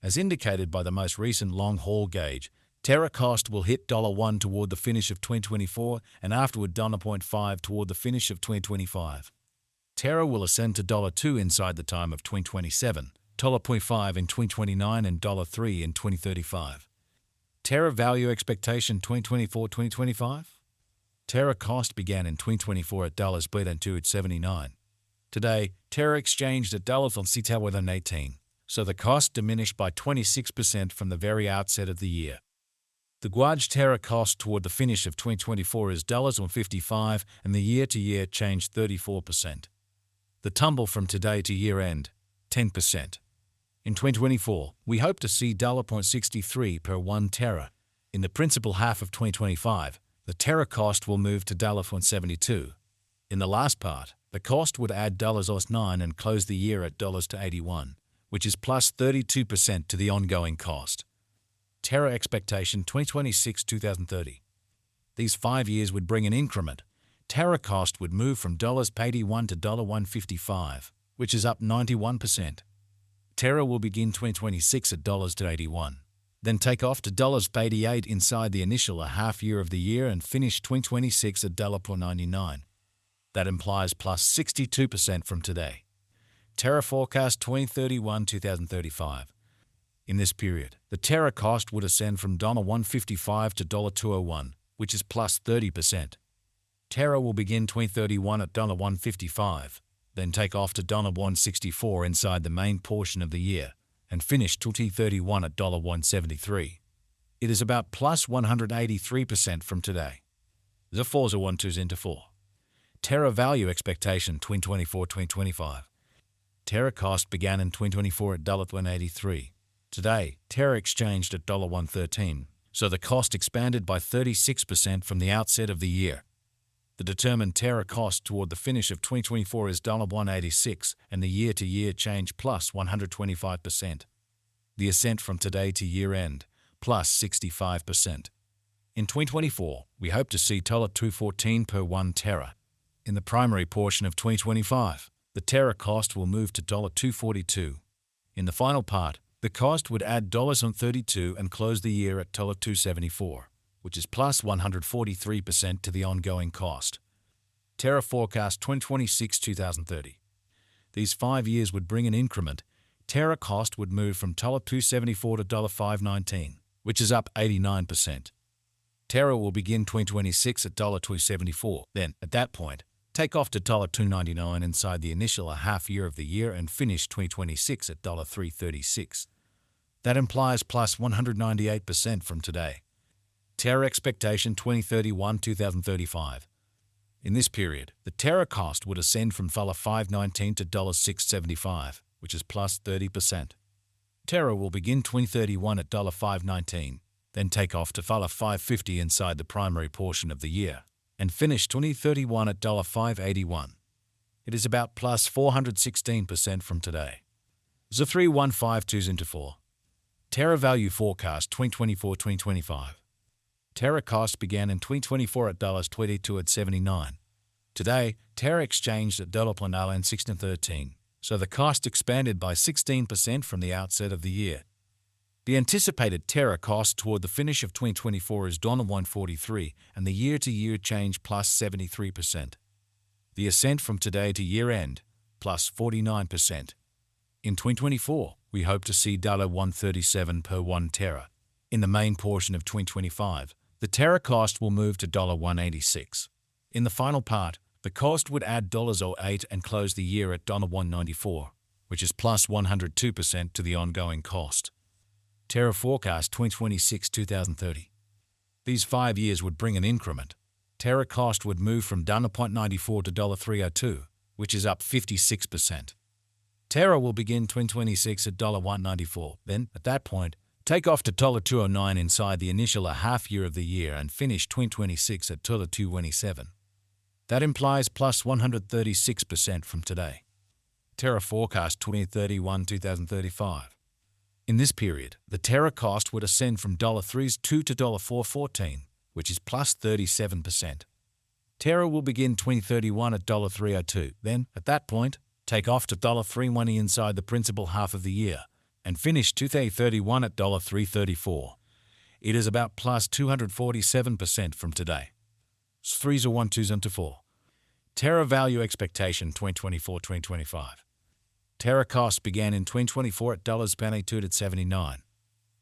As indicated by the most recent long-haul gauge, Terra cost will hit $1 toward the finish of 2024 and afterward $0.5 toward the finish of 2025. Terra will ascend to $2 inside the time of 2027, $0.5 in 2029 and $3 in 2035. Terra value expectation 2024-2025? Terra cost began in 2024 at $2.79. Today, Terra exchanged at $18, so the cost diminished by 26% from the very outset of the year. The Guaj Terra cost toward the finish of 2024 is $1.55 and the year-to-year change 34%. The tumble from today to year-end, 10%. In 2024, we hope to see $0.63 per 1 Terra. In the principal half of 2025, the Terra cost will move to $0.72. In the last part, the cost would add $9 and close the year at $81, which is plus 32% to the ongoing cost. Terra expectation 2026-2030. These 5 years would bring an increment. Terra cost would move from $81 to $155, which is up 91%. Terra will begin 2026 at $81, then take off to $88 inside the initial half year of the year and finish 2026 at $99. That implies plus 62% from today. Terra forecast 2031-2035. In this period, the Terra cost would ascend from $155 to $201, which is plus 30%. Terra will begin 2031 at $155, then take off to $164 inside the main portion of the year, and finish 2031 at $173. It is about plus 183% from today. The 4s are 1-2s into 4. Terra value expectation 2024-2025. Terra cost began in 2024 at $183. Today, Terra exchanged at $113, so the cost expanded by 36% from the outset of the year. The determined Terra cost toward the finish of 2024 is $186 and the year-to-year change plus 125%. The ascent from today to year-end, plus 65%. In 2024, we hope to see $214 per 1 Terra. In the primary portion of 2025, the Terra cost will move to $242. In the final part, the cost would add $32 and close the year at $274, which is plus 143% to the ongoing cost. Terra forecast 2026-2030. These 5 years would bring an increment. Terra cost would move from $274 to $519, which is up 89%. Terra will begin 2026 at $274. Then, at that point, take off to $299 inside the initial half year of the year and finish 2026 at $336. That implies plus 198% from today. Terra expectation 2031-2035. In this period, the Terra cost would ascend from $519 to $675, which is plus 30%. Terra will begin 2031 at $519, then take off to $550 inside the primary portion of the year, and finish 2031 at $581. It is about plus 416% from today. The 3152s into 4. Terra value forecast 2024-2025. Terra cost began in 2024 at $22 at 79. Today, Terra exchanged at $1613, so the cost expanded by 16% from the outset of the year. The anticipated Terra cost toward the finish of 2024 is $143 and the year-to-year change plus 73%. The ascent from today to year-end, plus 49%. In 2024, we hope to see $137 per 1 Terra. In the main portion of 2025, the Terra cost will move to $186. In the final part, the cost would add $08 and close the year at $194, which is plus 102% to the ongoing cost. Terra forecast 2026-2030. These 5 years would bring an increment. Terra cost would move from $0.94 to $302, which is up 56%. Terra will begin 2026 at $194, then, at that point, take off to $209 inside the initial half year of the year and finish 2026 at $227. That implies plus 136% from today. Terra forecast 2031-2035. In this period, the Terra cost would ascend from $32 to $414, which is plus 37%. Terra will begin 2031 at $302, then, at that point, take off to $320 inside the principal half of the year, and finish 2031 at $3.34. It is about plus 247% from today. 3.12 Terra value expectation 2024-2025. Terra cost began in 2024 at $0.22 at 79.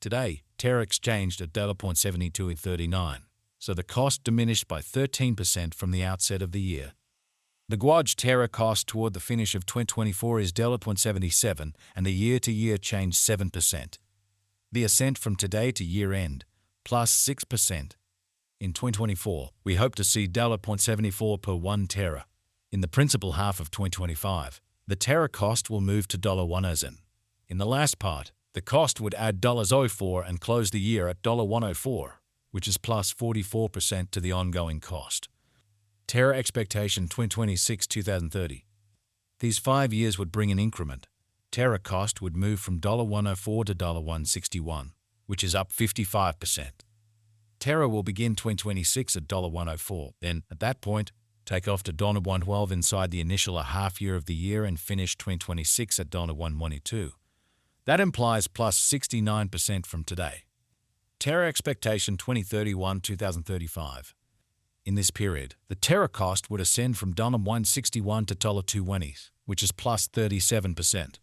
Today, Terra exchanged at $0.72 at 39, so the cost diminished by 13% from the outset of the year. The Guaj Terra cost toward the finish of 2024 is $0.77 and the year-to-year change 7%. The ascent from today to year-end, plus 6%. In 2024, we hope to see $0.74 per 1 Terra. In the principal half of 2025, the Terra cost will move to $1. In the last part, the cost would add $0.04 and close the year at $1.04, which is plus 44% to the ongoing cost. Terra expectation 2026-2030. These 5 years would bring an increment. Terra cost would move from $1.04 to $1.61, which is up 55%. Terra will begin 2026 at $1.04, then, at that point, take off to $1.12 inside the initial half year of the year and finish 2026 at $1.22. That implies plus 69% from today. Terra expectation 2031-2035. In this period, the Terra cost would ascend from $1.61 to $2.20, which is plus 37%.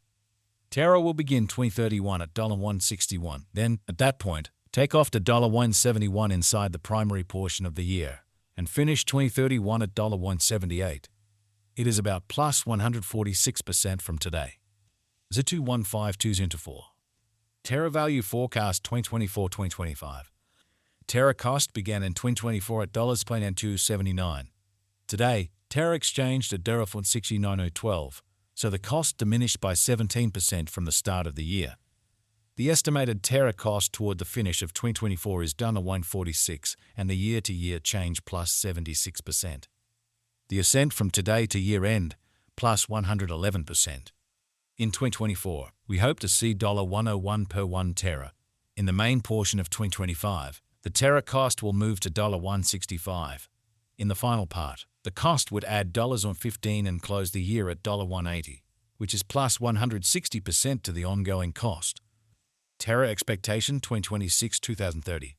Terra will begin 2031 at $1.61, then, at that point, take off to $1.71 inside the primary portion of the year, and finish 2031 at $1.78. It is about plus 146% from today. 21524. Terra value forecast 2024-2025. Terra cost began in 2024 at $2.79. Today, Terra exchanged at $0.6912, so the cost diminished by 17% from the start of the year. The estimated Terra cost toward the finish of 2024 is $1.46 and the year-to-year change plus 76%. The ascent from today to year-end, plus 111%. In 2024, we hope to see $1.01 per 1 Terra. In the main portion of 2025, the Terra cost will move to $1.65. In the final part, the cost would add $1.15 and close the year at $1.80, which is plus 160% to the ongoing cost. Terra expectation 2026-2030.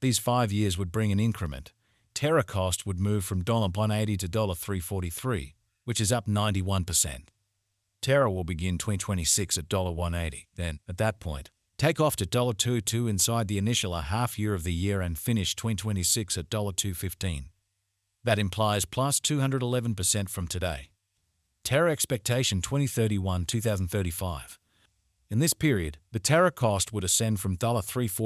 These 5 years would bring an increment. Terra cost would move from $1.80 to $3.43, which is up 91%. Terra will begin 2026 at $1.80, then, at that point, take off to $2.22 inside the initial half year of the year and finish 2026 at $2.15. That implies plus 211% from today. Terra expectation 2031-2035. In this period, the Terra cost would ascend from $3.40